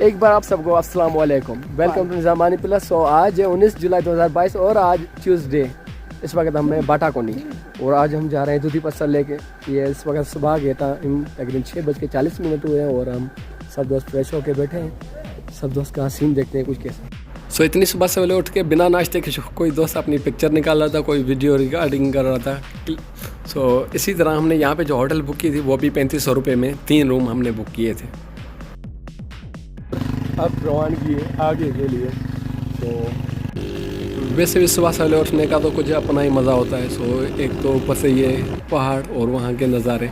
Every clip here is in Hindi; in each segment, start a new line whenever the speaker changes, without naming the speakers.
एक बार आप सबको अस्सलाम वालेकुम, वेलकम टू निज़ामानी प्लस। तो आज है 19 जुलाई 2022 और आज ट्यूसडे। इस वक्त हम हैं बाटाकोनी और आज हम जा रहे हैं दूधी पत्थर लेके। ये इस वक्त सुबह गया था, तकरीबन 6:40 हुए हैं और हम सब दोस्त फ्रेश होके बैठे हैं। सब दोस्त का सीन देखते हैं कुछ कैसा। इतनी सुबह से पहले उठ के बिना नाश्ते के कोई दोस्त अपनी पिक्चर निकाल रहा था, कोई वीडियो रिकॉर्डिंग कर रहा था। इसी तरह हमने यहाँ पे जो होटल बुक की थी वो भी 3500 रुपये में 3 रूम हमने बुक किए थे। अब रवानगी है आगे के लिए। तो वैसे भी सुबह सवेरे उठने का तो कुछ अपना ही मज़ा होता है। एक तो ऊपर से ये पहाड़ और वहाँ के नज़ारे।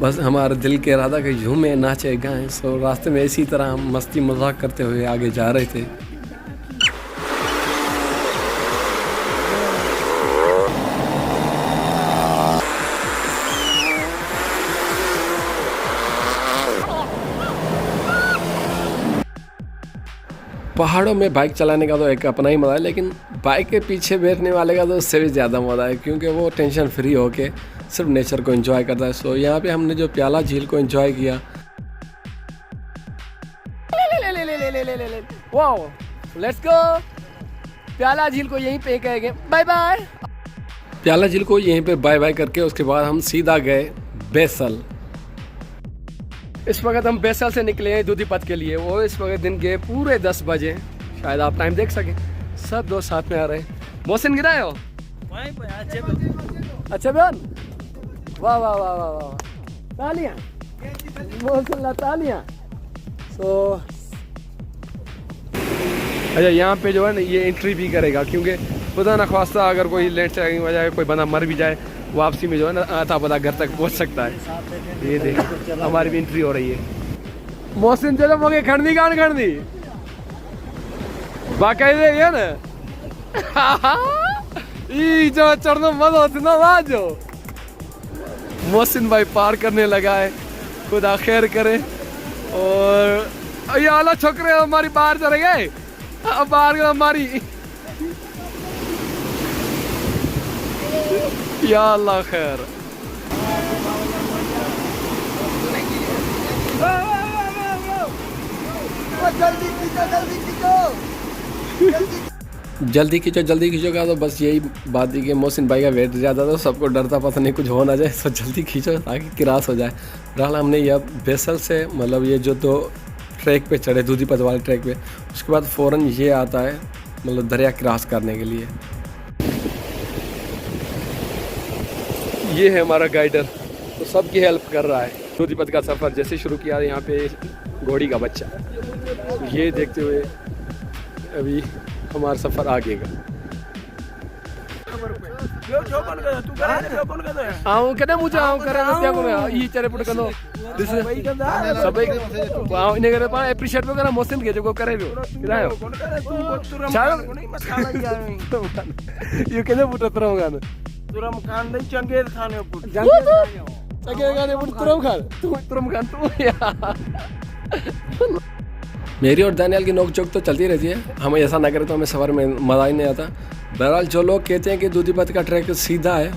बस हमारे दिल के इरादा कि झूमे नाचे गाएं। रास्ते में इसी तरह हम मस्ती मजाक करते हुए आगे जा रहे थे। पहाड़ों में बाइक चलाने का तो एक अपना ही मज़ा है, लेकिन बाइक के पीछे बैठने वाले का तो उससे भी ज़्यादा मज़ा है, क्योंकि वो टेंशन फ्री होके सिर्फ नेचर को एंजॉय करता है। यहाँ पे हमने जो प्याला झील को एंजॉय किया, वाओ, लेट्स गो। प्याला झील को यहीं पे कहेंगे बाय बाय। प्याला झील को यहीं पे बाय बाय करके उसके बाद हम सीधा गए बैसल। इस वक्त हम बैसल से निकले हैं दूधीपत के लिए। वो इस वक्त दिन के पूरे 10 बजे, शायद आप टाइम देख सकें। सब दोस्त साथ में आ रहे हैं। मोहसिन गिराए हो? अच्छा बयान, वाह वाह वाह वाह वाह, तालियां मोहसिन, तालियां। अच्छा, यहाँ पे जो है ना ये एंट्री भी करेगा, क्योंकि खुदा न ख्वास्ता अगर कोई लैंडस्लाइडिंग हो जाए, कोई बंदा मर भी जाए, वापसी में जो है ना आता पता घर तक पहुँच सकता है। ये देख, हमारी भी एंट्री हो रही है। मोहसिन चलो मोगे खड़नी कान खड़नी बाकायदे है ना। ई जो चढ़ना मजा होती ना वहाँ जो। मोहसिन भाई पार करने लगा है, खुदा खैर करे। और ये आला छोकरे हमारी बाहर चले गए, बाहर हमारी। या अल्लाह खैर। जल्दी खींचो का तो बस यही बात थी कि मोहसिन भाई का वेट ज़्यादा था, सबको डरता पता नहीं कुछ हो ना जाए, तो जल्दी खींचो ताकि क्रॉस हो जाए। बहरहाल हमने यह बैसल से मतलब ये जो तो ट्रैक पे चढ़े, दूधीपत वाले ट्रैक पे, उसके बाद फ़ौरन ये आता है मतलब दरिया क्रॉस करने के लिए। ये है हमारा गाइडर, तो सबकी हेल्प कर रहा है। दूधीपत का सफ़र जैसे शुरू किया, यहाँ पे घोड़ी का बच्चा, तो ये देखते हुए अभी हमारा सफ़र आगे का। कदम मुझे ये चरे पुट कनो सबे इने करे पा एप्रिशिएट वगैरह मोहसिन के जो करे रो किरायो ये कदम पुट तरंगा न तुरम खान नहीं चंगेज खाने पुट चंगेज खाने पुट तुरम खान तू यार। मेरी और दानियाल की नोकझोंक तो चलती रहती है, हम ऐसा ना करें तो हमें सफ़र में मज़ा ही नहीं आता। बहरहाल जो लोग कहते हैं कि दूधीपत का ट्रैक सीधा है,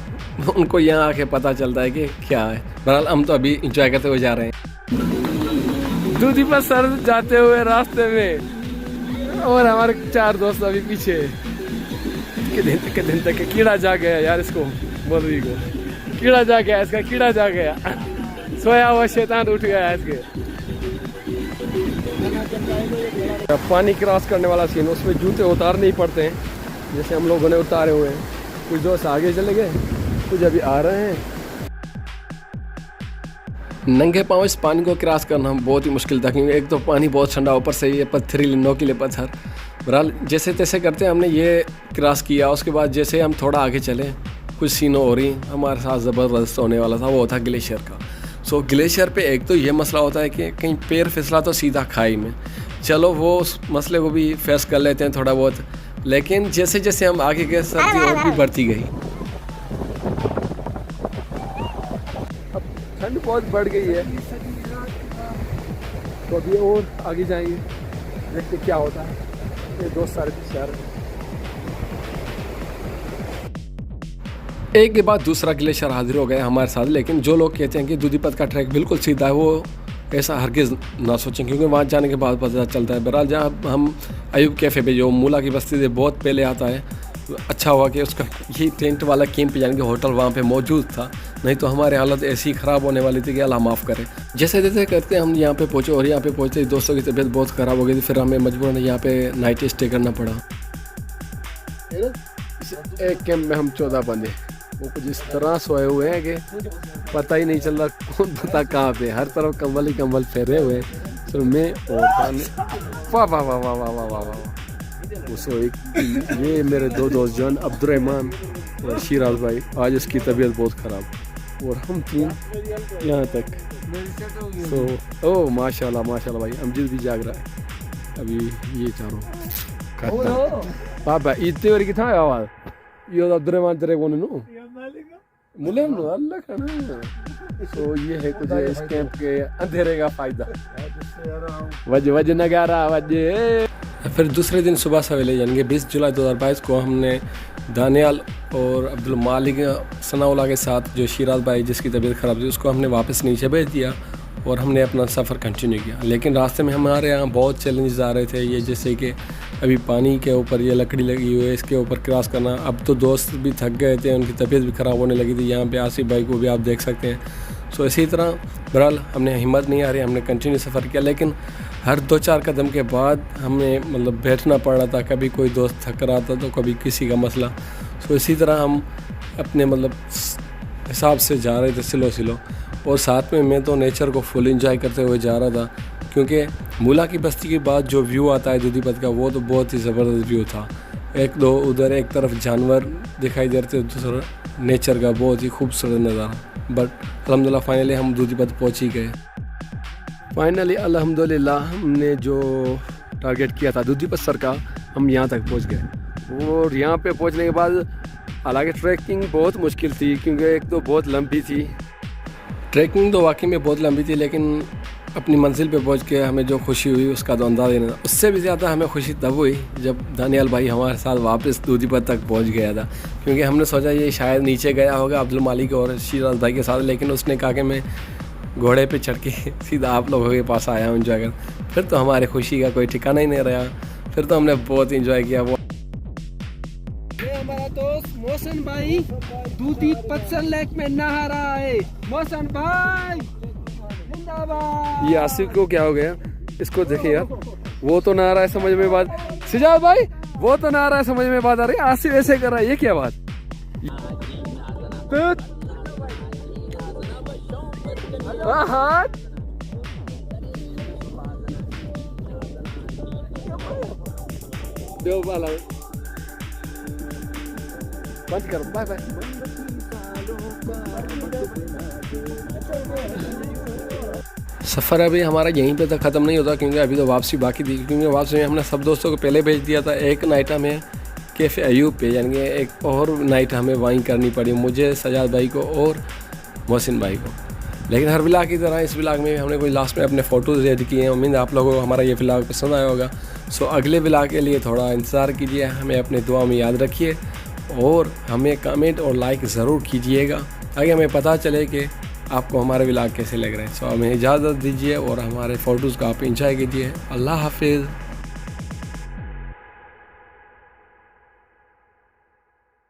उनको यहाँ आके पता चलता है कि क्या है। बहरहाल हम तो अभी इंजॉय करते हुए जा रहे हैं दूधीपत सर जाते हुए रास्ते में, और हमारे 4 दोस्त अभी पीछे। कितने दिन तक कीड़ा जा गया यार, इसको मौलवी को कीड़ा जा गया, इसका कीड़ा जा गया, सोया हुआ शैतान उठ गया इसके। पानी क्रॉस करने वाला सीन, उसमें जूते उतारने ही पड़ते हैं, जैसे हम लोगों ने उतारे हुए हैं। कुछ दोस्त आगे चले गए, कुछ अभी आ रहे हैं। नंगे पाँव इस पानी को क्रॉस करना बहुत ही मुश्किल था, क्योंकि एक तो पानी बहुत ठंडा, ऊपर से ये पत्थरीले नोकीले पत्थर। बहरहाल जैसे तैसे करते हमने ये क्रॉस किया। उसके बाद जैसे हम थोड़ा आगे चले, कुछ सीन हो रही हमारे साथ ज़बरदस्त होने वाला था, वो था ग्लेशियर का। ग्लेशियर पे एक तो ये मसला होता है कि कहीं पैर फिसला तो सीधा खाई में। चलो वो उस मसले को भी फेस कर लेते हैं थोड़ा बहुत, लेकिन जैसे जैसे हम आगे गए सर्दी और भी बढ़ती गई। अब ठंड बहुत बढ़ गई है, तो अभी और आगे जाएंगे, देखते क्या होता है। ये दोस्त सारे पीछे आ रहे हैं। एक के बाद दूसरा ग्लेशियर हाजिर हो गया हमारे साथ। लेकिन जो लोग कहते हैं कि दूधीपत का ट्रैक बिल्कुल सीधा है, वो ऐसा हरगिज़ ना सोचें, क्योंकि वहाँ जाने के बाद पता चलता है। बहरहाल जहाँ हम अयूब कैफ़े पे जो मूला की बस्ती से बहुत पहले आता है, अच्छा हुआ कि उसका ये टेंट वाला कैंप यानी कि होटल वहाँ पे मौजूद था, नहीं तो हमारी हालत ऐसी ख़राब होने वाली थी कि अल्लाह माफ़ करे। जैसे जैसे करते हम यहाँ पे पहुँचे और यहाँ पे पहुँचते ही दोस्तों की तबीयत बहुत ख़राब हो गई थी, फिर हमें मजबूरन यहाँ पे नाइट स्टे करना पड़ा। एक कैंप में हम 14 बंदे, वो कुछ इस तरह सोए हुए हैं कि पता ही नहीं चल रहा कौन पता कहाँ पे, हर तरफ कंबल ही कंबल फैले हुए हैं। सिर्फ मैं और वाह वाह वाह वाह वाह वाह वाह वाह। ये मेरे दो दोस्त जॉन अब्दुर्रहमान और शिराज भाई, आज इसकी तबीयत बहुत ख़राब और हम 3 यहाँ तक। तो ओह माशाल्लाह माशाल्लाह भाई, अमजद भी जाग रहा है अभी। ये चारों पापा इतने बार कितना आवाज़ ये अब्दुर्रहमान तेरे कौन नो मुले नो अल्लाह खाना। तो ये है कुछ इस कैंप के अंधेरे का फ़ायदा। वज नगारा वज। फिर दूसरे दिन सुबह सवेरे यानी कि 20 जुलाई 2022 को हमने दानियाल और अब्दुल मालिक सनाउल्लाह के साथ, जो शिराज भाई जिसकी तबीयत ख़राब थी, उसको हमने वापस नीचे भेज दिया और हमने अपना सफ़र कंटिन्यू किया। लेकिन रास्ते में हमारे यहाँ बहुत चैलेंजेस आ रहे थे, ये जैसे कि अभी पानी के ऊपर ये लकड़ी लगी हुई है, इसके ऊपर क्रॉस करना। अब तो दोस्त भी थक गए थे, उनकी तबीयत भी ख़राब होने लगी थी। यहाँ पे आसिफ भाई को भी आप देख सकते हैं। सो इसी तरह बहरहाल हमने हिम्मत नहीं आ रही, हमने कंटिन्यू सफ़र किया, लेकिन हर 2-4 कदम के बाद हमें मतलब बैठना पड़ रहा था। कभी कोई दोस्त थक रहा था तो कभी किसी का मसला। सो इसी तरह हम अपने मतलब हिसाब से जा रहे थे, स्लो। और साथ में मैं तो नेचर को फुल एंजॉय करते हुए जा रहा था, क्योंकि मूला की बस्ती के बाद जो व्यू आता है दूधीपत का, वो तो बहुत ही ज़बरदस्त व्यू था। एक दो उधर एक तरफ जानवर दिखाई दे रहे थे, दूसरा नेचर का बहुत ही खूबसूरत नज़ारा। बट अल्हम्दुलिल्लाह फाइनली हम दूधीपत पहुँच ही गए। फाइनली अल्हम्दुलिल्लाह हमने जो टारगेट किया था दूधीपत सर का, हम यहाँ तक पहुँच गए। और यहाँ पे पहुँचने के बाद हालांकि ट्रैकिंग बहुत मुश्किल थी, क्योंकि एक तो बहुत लंबी थी। ट्रैकिंग तो वाकई में बहुत लंबी थी, लेकिन अपनी मंजिल पे पहुंच के हमें जो खुशी हुई उसका तो अंदाज़ा नहीं था। उससे भी ज़्यादा हमें खुशी तब हुई जब दानियाल भाई हमारे साथ वापस दूधीपत तक पहुंच गया था, क्योंकि हमने सोचा ये शायद नीचे गया होगा अब्दुल मालिक और शिराज भाई के साथ, लेकिन उसने कहा कि मैं घोड़े पे चढ़ के सीधा आप लोगों के पास आया हूँ एंजॉय कर। फिर तो हमारी खुशी का कोई ठिकाना ही नहीं रहा, फिर तो हमने बहुत इंजॉय किया। वो हमारा दोस्त मोहसिन भाई दूधीपत लेक में नहा रहा है। मोहसिन भाई जिंदाबाद। ये आसिफ को क्या हो गया, इसको देखिए यार, वो तो नहा रहा है समझ में बात, सिजाद भाई वो तो नहा रहा है समझ में बात आ रही है, आसिफ ऐसे कर रहा है, ये क्या बात। बंद करो, बाय बाय। सफ़र अभी हमारा यहीं पे तक ख़त्म नहीं होता, क्योंकि अभी तो वापसी बाकी थी। क्योंकि वापसी में हमने सब दोस्तों को पहले भेज दिया था। एक नाइट हमें कैफ़े अयूब पे, यानी कि एक और नाइट हमें वहीं करनी पड़ी, मुझे, सजाद भाई को और मोहसिन भाई को। लेकिन हर व्लॉग की तरह इस व्लॉग में भी हमने कोई लास्ट में अपने फ़ोटोज़ ऐड किए हैं। उम्मीद आप लोगों को हमारा ये व्लॉग पसंद आया होगा। सो अगले व्लॉग के लिए थोड़ा इंतज़ार कीजिए, हमें अपने दुआ में याद रखिए और हमें कमेंट और लाइक ज़रूर कीजिएगा, ताकि हमें पता चले कि आपको हमारे व्लॉग कैसे लग रहे हैं। सो हमें इजाज़त दीजिए और हमारे फ़ोटोज़ को आप इंजॉय कीजिए। अल्लाह हाफिज़।